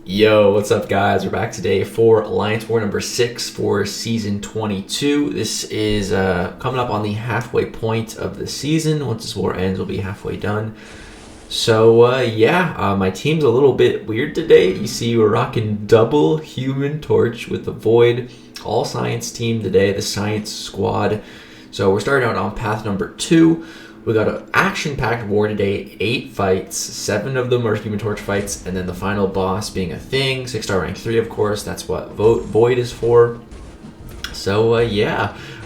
Yo, what's up guys? We're back today for Alliance War number 6 for Season 22. This is coming up on the halfway point of the season. Once this war ends, we'll be halfway done. So my team's a little bit weird today. You see we're rocking double Human Torch with the Void. All Science team today, the Science Squad. So we're starting out on path number 2. We got an action-packed war today, 8 fights, 7 of them are Human Torch fights, and then the final boss being a thing, 6-star rank 3 of course, that's what Void is for. So a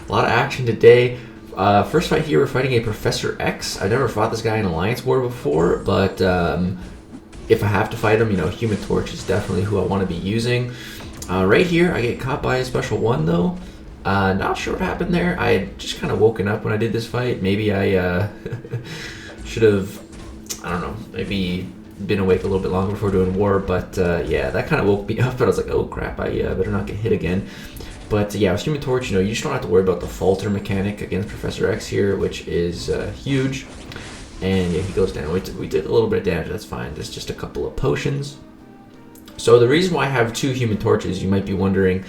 lot of action today. First fight here, we're fighting a Professor X. I've never fought this guy in Alliance War before, but if I have to fight him, Human Torch is definitely who I want to be using. Right here, I get caught by a special 1 though. Not sure what happened there. I had just kind of woken up when I did this fight. Maybe I should have, I don't know, maybe been awake a little bit longer before doing war. But that kind of woke me up. But I was like, oh crap, I better not get hit again. But with Human Torch, you just don't have to worry about the falter mechanic against Professor X here, which is huge. And he goes down. We did a little bit of damage. That's fine. There's just a couple of potions. So the reason why I have 2 Human Torches, you might be wondering,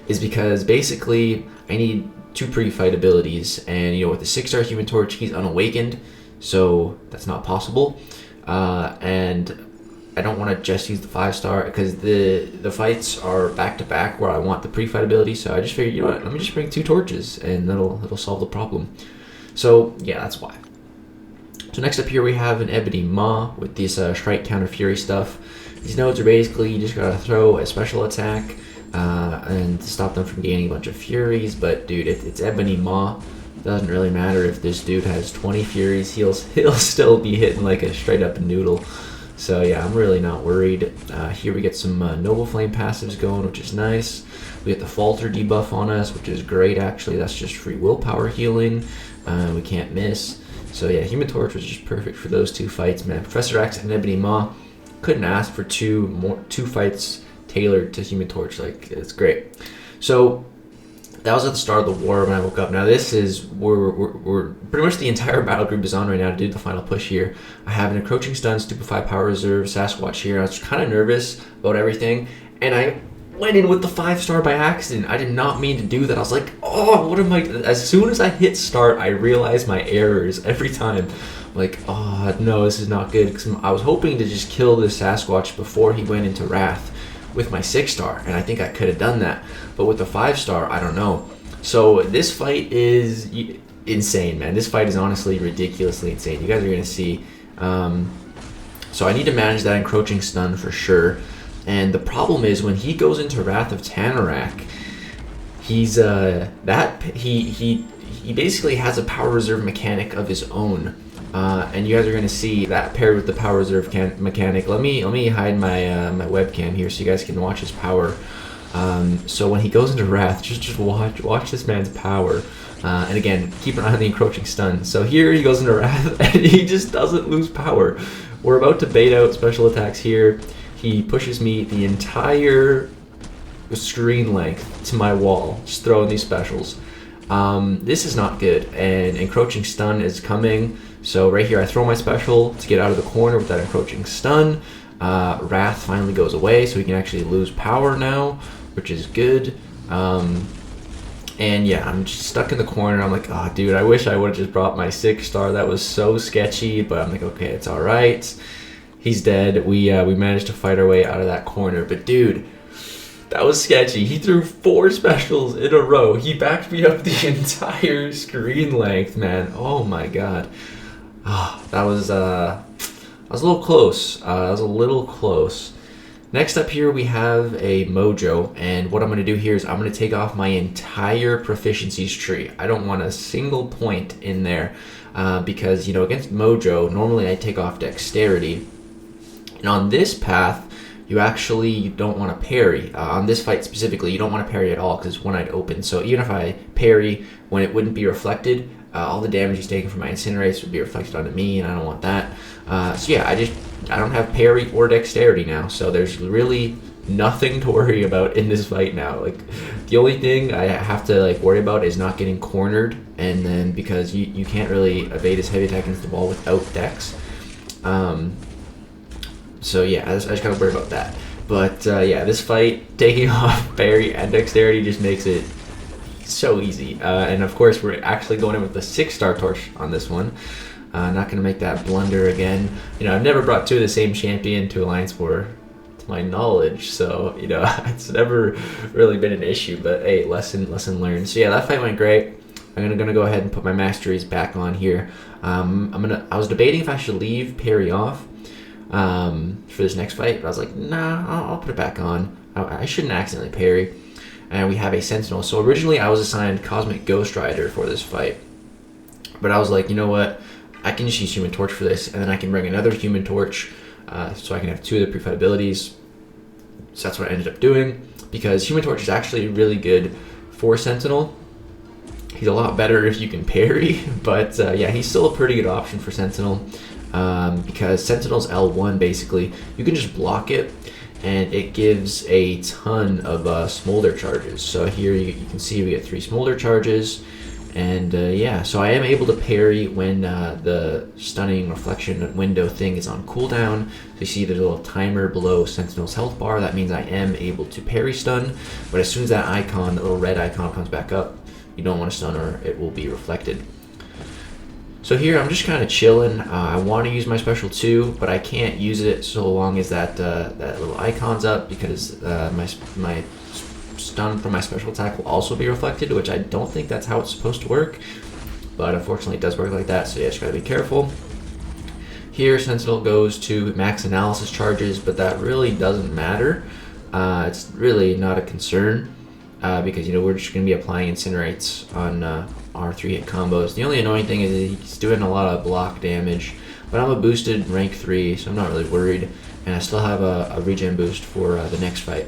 is because basically I need 2 pre-fight abilities, and with the 6-star Human Torch, he's unawakened, so that's not possible. And I don't want to just use the 5-star because the fights are back to back where I want the pre-fight ability. So I just figured, let me just bring 2 torches, and that'll solve the problem. So that's why. So next up here we have an Ebony Maw with this Strike Counter Fury stuff. These nodes are basically you just gotta throw a special attack and stop them from gaining a bunch of Furies. But dude, it's Ebony Maw. Doesn't really matter if this dude has 20 Furies. He'll still be hitting like a straight up noodle. So I'm really not worried. Here we get some Noble Flame passives going, which is nice. We get the Falter debuff on us, which is great actually. That's just free willpower healing. We can't miss. So Human Torch was just perfect for those 2 fights, man. Professor X and Ebony Maw. Couldn't ask for 2 fights tailored to Human Torch. Like, it's great. So that was at the start of the war when I woke up. Now this is we're pretty much the entire battle group is on right now to do the final push here. I have an Encroaching Stun, Stupefy Power Reserve, Sasquatch here. I was kind of nervous about everything, and I went in with the 5-star by accident. I did not mean to do that. I was like, oh, what am I? As soon as I hit start, I realized my errors every time. Like, oh no, this is not good, because I was hoping to just kill this Sasquatch before he went into Wrath with my 6-star, and I think I could have done that, but with the 5-star, I don't know. So this fight is insane, man. This fight is honestly ridiculously insane. You guys are gonna see. So I need to manage that Encroaching Stun for sure, and the problem is when he goes into Wrath of Tanarak, he's he basically has a power reserve mechanic of his own. And you guys are going to see that paired with the power reserve mechanic. Let me hide my my webcam here so you guys can watch his power. So when he goes into Wrath, just watch this man's power. And again, keep an eye on the Encroaching Stun. So here he goes into Wrath and he just doesn't lose power. We're about to bait out special attacks here. He pushes me the entire screen length to my wall, just throwing these specials. This is not good, and Encroaching Stun is coming. So right here I throw my special to get out of the corner with that Encroaching Stun. Wrath finally goes away, so we can actually lose power now, which is good. And I'm just stuck in the corner. I'm like, oh dude, I wish I would have just brought my 6-star. That was so sketchy, but I'm like, okay, it's alright. He's dead. We managed to fight our way out of that corner, but dude, that was sketchy. He threw 4 specials in a row. He backed me up the entire screen length, man. Oh my god. That was a little close. That was a little close. Next up here we have a Mojo, and what I'm going to do here is I'm going to take off my entire proficiencies tree. I don't want a single point in there because, against Mojo, normally I take off dexterity. And on this path, you actually don't want to parry. On this fight specifically, you don't want to parry at all because it's one-eyed open. So even if I parry when it wouldn't be reflected, all the damage he's taking from my Incinerates would be reflected onto me, and I don't want that. I don't have parry or dexterity now, so there's really nothing to worry about in this fight now. Like, the only thing I have to worry about is not getting cornered, and then because you can't really evade his heavy attack against the wall without dex. So yeah, I just gotta worry about that. But yeah, this fight, taking off parry and dexterity just makes it so easy. And of course, we're actually going in with the 6-star torch on this one. Not going to make that blunder again. You know, I've never brought two of the same champion to Alliance War, to my knowledge. So, you know, it's never really been an issue. But hey, lesson learned. So yeah, that fight went great. I'm gonna go ahead and put my masteries back on here. I was debating if I should leave parry off for this next fight, but I was like, nah, I'll put it back on. I shouldn't accidentally parry. And we have a sentinel. So originally I was assigned Cosmic Ghost Rider for this fight, but I was like, you know what? I can just use Human Torch for this, and then I can bring another Human Torch, so I can have two of the pre-fight abilities. So that's what I ended up doing, because Human Torch is actually really good for Sentinel. He's a lot better if you can parry, but yeah, he's still a pretty good option for Sentinel, because Sentinel's L1, basically, you can just block it, and it gives a ton of smolder charges. So here you can see we get 3 smolder charges. And yeah, so I am able to parry when the stunning reflection window thing is on cooldown. So you see there's a little timer below Sentinel's health bar. That means I am able to parry stun. But as soon as that icon, the little red icon, comes back up, you don't want to stun or it will be reflected. So here I'm just kind of chilling. I want to use my special 2, but I can't use it so long as that little icon's up, because my stun from my special attack will also be reflected, which I don't think that's how it's supposed to work, but unfortunately it does work like that. So yeah, just gotta be careful. Here Sentinel goes to max analysis charges, but that really doesn't matter. It's really not a concern, because you know we're just gonna be applying incinerates on our 3-hit combos. The only annoying thing is he's doing a lot of block damage, but I'm a boosted rank 3, so I'm not really worried, and I still have a regen boost for the next fight.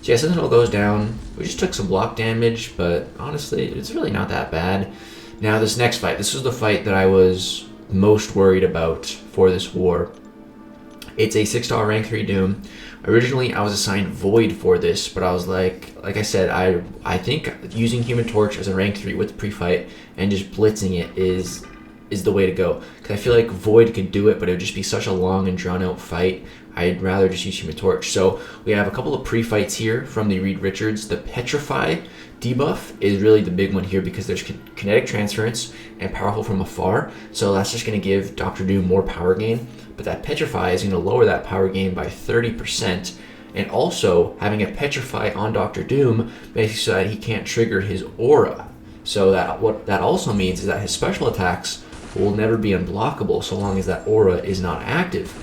So yeah, Sentinel goes down. We just took some block damage, but honestly, it's really not that bad. Now this next fight, this was the fight that I was most worried about for this war. It's a 6-star rank 3 Doom. Originally, I was assigned Void for this, but I was like I said, I think using Human Torch as a rank 3 with pre-fight and just blitzing it is the way to go. Because I feel like Void could do it, but it would just be such a long and drawn out fight. I'd rather just use Human Torch. So we have a couple of pre-fights here from the Reed Richards. The Petrify debuff is really the big one here, because there's kinetic transference and powerful from afar. So that's just going to give Dr. Doom more power gain. But that Petrify is going to lower that power gain by 30%. And also, having a Petrify on Dr. Doom makes it so that he can't trigger his aura. So that what that also means is that his special attacks will never be unblockable so long as that aura is not active.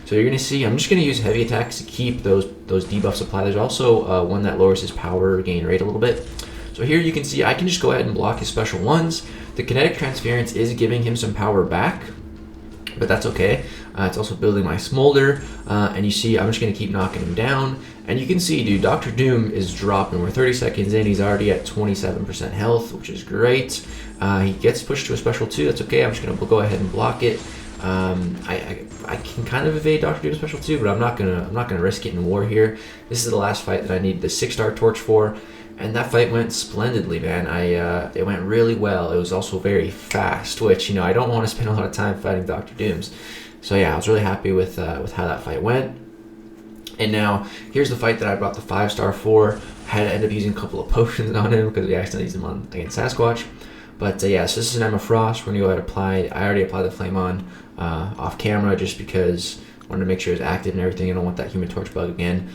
So you're going to see, I'm just going to use heavy attacks to keep those debuffs applied. There's also one that lowers his power gain rate a little bit. So here you can see I can just go ahead and block his special ones. The kinetic transference is giving him some power back, but that's okay. It's also building my smolder, and you see I'm just going to keep knocking him down. And you can see, dude, Dr. Doom is dropping. We're 30 seconds in. He's already at 27% health, which is great. He gets pushed to a special 2. That's okay. I'm just going to go ahead and block it. I can kind of evade Dr. Doom's special 2, but I'm not gonna risk it in war here. This is the last fight that I need the 6-star torch for, and that fight went splendidly, man. It went really well. It was also very fast, which, you know, I don't want to spend a lot of time fighting Dr. Dooms. So yeah, I was really happy with how that fight went. And now here's the fight that I brought the 5-star for. I had to end up using a couple of potions on him because we accidentally used them against Sasquatch. But yeah, so this is an Emma Frost. We're gonna go ahead and apply. I already applied the flame on off camera just because I wanted to make sure it's active and everything. I don't want that Human Torch bug again.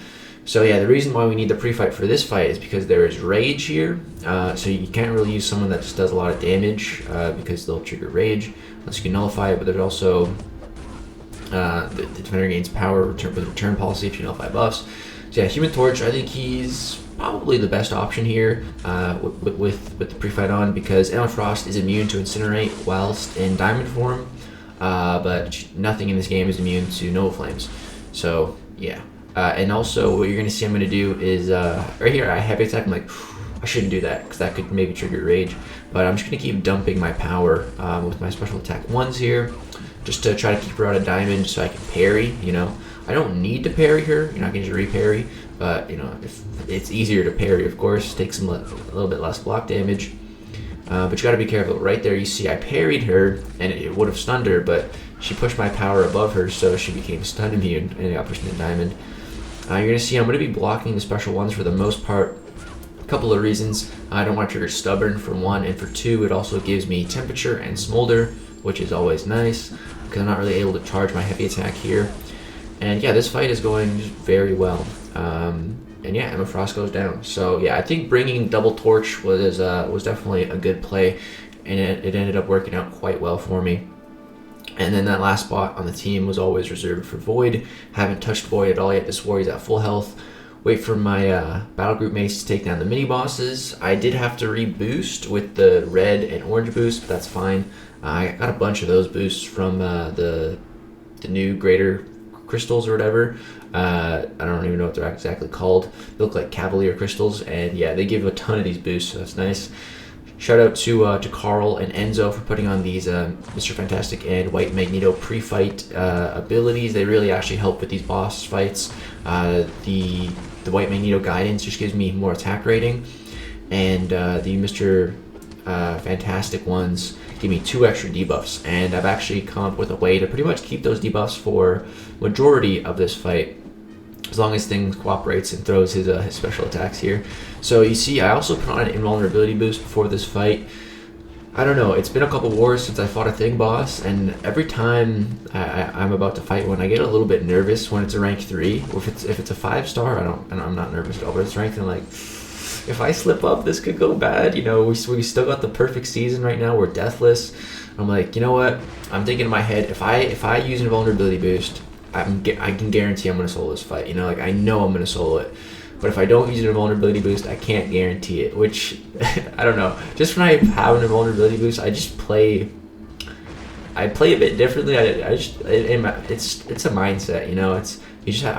So yeah, the reason why we need the pre-fight for this fight is because there is rage here. So you can't really use someone that just does a lot of damage because they'll trigger rage unless you can nullify it. But there's also the defender gains power with return policy if you nullify buffs. So yeah, Human Torch, I think he's probably the best option here with the pre-fight on, because Emma Frost is immune to incinerate whilst in diamond form, but nothing in this game is immune to Nova Flames. So yeah, and also what you're going to see I'm going to do is right here I heavy attack. I'm like, I shouldn't do that because that could maybe trigger rage, but I'm just going to keep dumping my power with my special attack 1s here, just to try to keep her out of diamond so I can parry. You know, I don't need to parry her. You're not going to re-parry, but you know, if it's easier to parry, of course, takes a little bit less block damage. But you got to be careful. Right there, you see I parried her, and it would have stunned her, but she pushed my power above her, so she became stun immune, and it got pushed into diamond. You're going to see I'm going to be blocking the special ones for the most part. A couple of reasons. I don't want to trigger stubborn for one, and for two, it also gives me temperature and smolder, which is always nice because I'm not really able to charge my heavy attack here. And yeah, this fight is going very well. And yeah, Emma Frost goes down. So yeah, I think bringing double torch was definitely a good play, and it ended up working out quite well for me. And then that last spot on the team was always reserved for Void. Haven't touched Void at all yet. This war, he's at full health. Wait for my battle group mates to take down the mini bosses. I did have to reboost with the red and orange boost, but that's fine. I got a bunch of those boosts from the new greater crystals or whatever. I don't even know what they're exactly called. They look like Cavalier crystals, and yeah, they give a ton of these boosts, so that's nice. Shout out to Carl and Enzo for putting on these Mr. Fantastic and White Magneto pre-fight abilities. They really actually help with these boss fights. The White Magneto guidance just gives me more attack rating, and the Mr. Fantastic ones give me 2 extra debuffs. And I've actually come up with a way to pretty much keep those debuffs for majority of this fight, as long as things cooperates and throws his special attacks here. So you see, I also put on an invulnerability boost before this fight. I don't know, it's been a couple wars since I fought a thing boss, and every time I'm about to fight one, I get a little bit nervous when it's a rank 3. Or if it's a 5-star, I'm not nervous at all, but it's ranked in like, if I slip up, this could go bad. You know, we still got the perfect season right now. We're deathless. I'm like, you know what? I'm thinking in my head, if I use an invulnerability boost, I can guarantee I'm going to solo this fight. You know, like I know I'm going to solo it. But if I don't use an invulnerability boost, I can't guarantee it, which, I don't know. Just when I have an invulnerability boost, I play a bit differently. It's a mindset, you know. I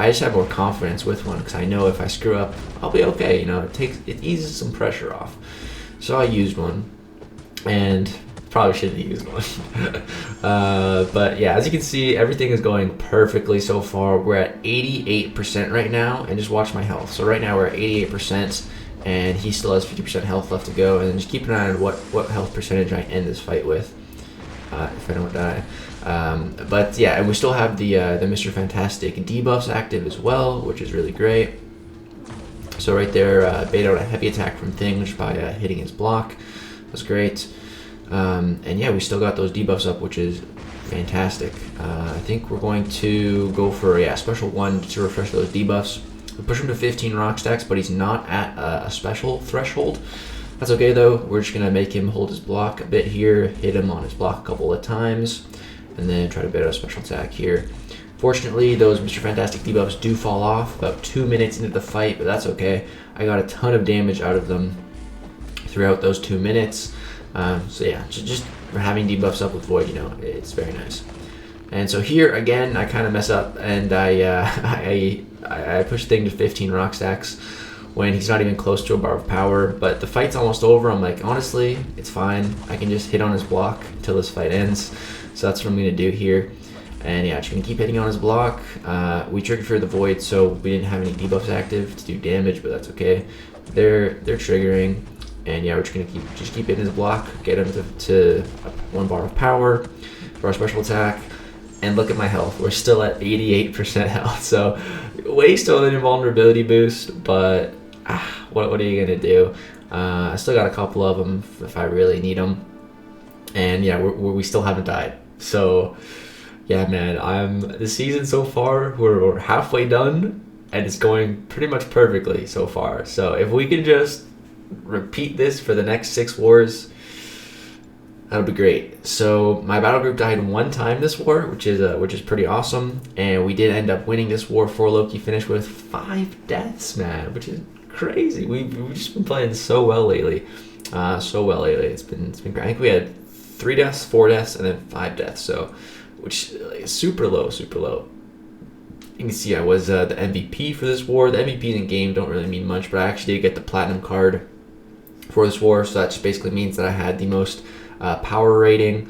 just have more confidence with one, because I know if I screw up, I'll be okay, you know. It eases some pressure off. So I used one, and probably shouldn't have used one. But yeah, as you can see, everything is going perfectly so far. We're at 88% right now, and just watch my health. So right now we're at 88%, and he still has 50% health left to go. And just keep an eye on what health percentage I end this fight with, if I don't die. But yeah, and we still have the Mr. Fantastic debuffs active as well, which is really great. So right there, bait out a heavy attack from things by hitting his block. That's great. And yeah, we still got those debuffs up, which is fantastic. I think we're going to go for special 1 to refresh those debuffs. We push him to 15 rock stacks, but he's not at a special threshold. That's okay though. We're just gonna make him hold his block a bit here, hit him on his block a couple of times, and then try to bait out a special attack here. Fortunately, those Mr. Fantastic debuffs do fall off about 2 minutes into the fight, but that's okay. I got a ton of damage out of them throughout those 2 minutes. So yeah, just having debuffs up with Void, you know, it's very nice. And so here again, I kind of mess up, and I push thing to 15 rock stacks when he's not even close to a bar of power. But the fight's almost over. I'm like, honestly, it's fine. I can just hit on his block until this fight ends. So that's what I'm gonna do here. And yeah, just gonna keep hitting on his block. We triggered for the Void, so we didn't have any debuffs active to do damage, but that's okay. They're triggering. And yeah, we're just gonna keep hitting his block, get him to 1 bar of power for our special attack, and look at my health. We're still at 88% health, so waste on an invulnerability boost, but what are you gonna do? I still got a couple of them if I really need them, and yeah, we still haven't died. So yeah, man, the season so far, we're halfway done, and it's going pretty much perfectly so far. So if we can just repeat this for the next 6 wars, that would be great. So my battle group died 1 time this war, which is pretty awesome, and we did end up winning this war for Loki. Finished with 5 deaths, man, which is crazy. We've just been playing so well lately. It's been great. I think we had 3 deaths, 4 deaths, and then 5 deaths. So, which is super low. You can see I was the MVP for this war. The MVPs in game don't really mean much, but I actually did get the platinum card for this war, so that just basically means that I had the most power rating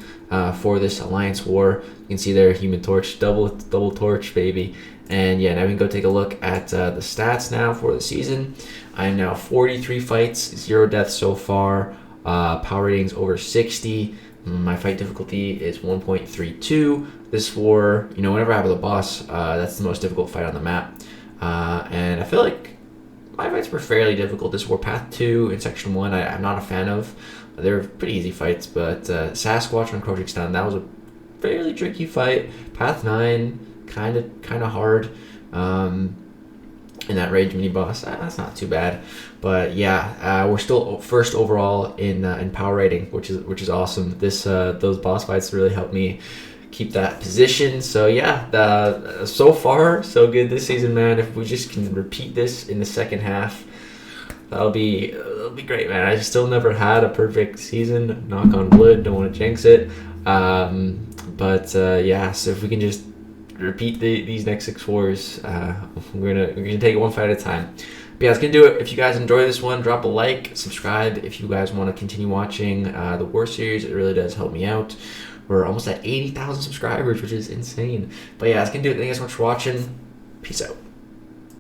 for this alliance war. You can see there, Human Torch, double torch, baby. And yeah, now we can go take a look at the stats now for the season. I am now 43 fights, 0 deaths so far. Power ratings over 60. My fight difficulty is 1.32. This war, you know, whenever I have the boss, that's the most difficult fight on the map. And I feel like my fights were fairly difficult. This war Path 2 and Section 1 I'm not a fan of. They're pretty easy fights, but Sasquatch on Encroaching Stun, that was a fairly tricky fight. Path 9, kind of hard. And that Rage mini boss, that's not too bad. But yeah, we're still first overall in power rating, which is awesome. Those boss fights really helped me keep that position. So yeah, so far so good this season, man. If we just can repeat this in the second half, that'll be great, man. I still never had a perfect season, knock on wood, don't want to jinx it. But yeah, so if we can just repeat these next 6 wars, we're gonna take it one fight at a time. But yeah, that's gonna do it. If you guys enjoy this one, drop a like, subscribe if you guys want to continue watching the war series. It really does help me out. We're almost at 80,000 subscribers, which is insane. But yeah, that's gonna do it. Thank you guys so much for watching. Peace out.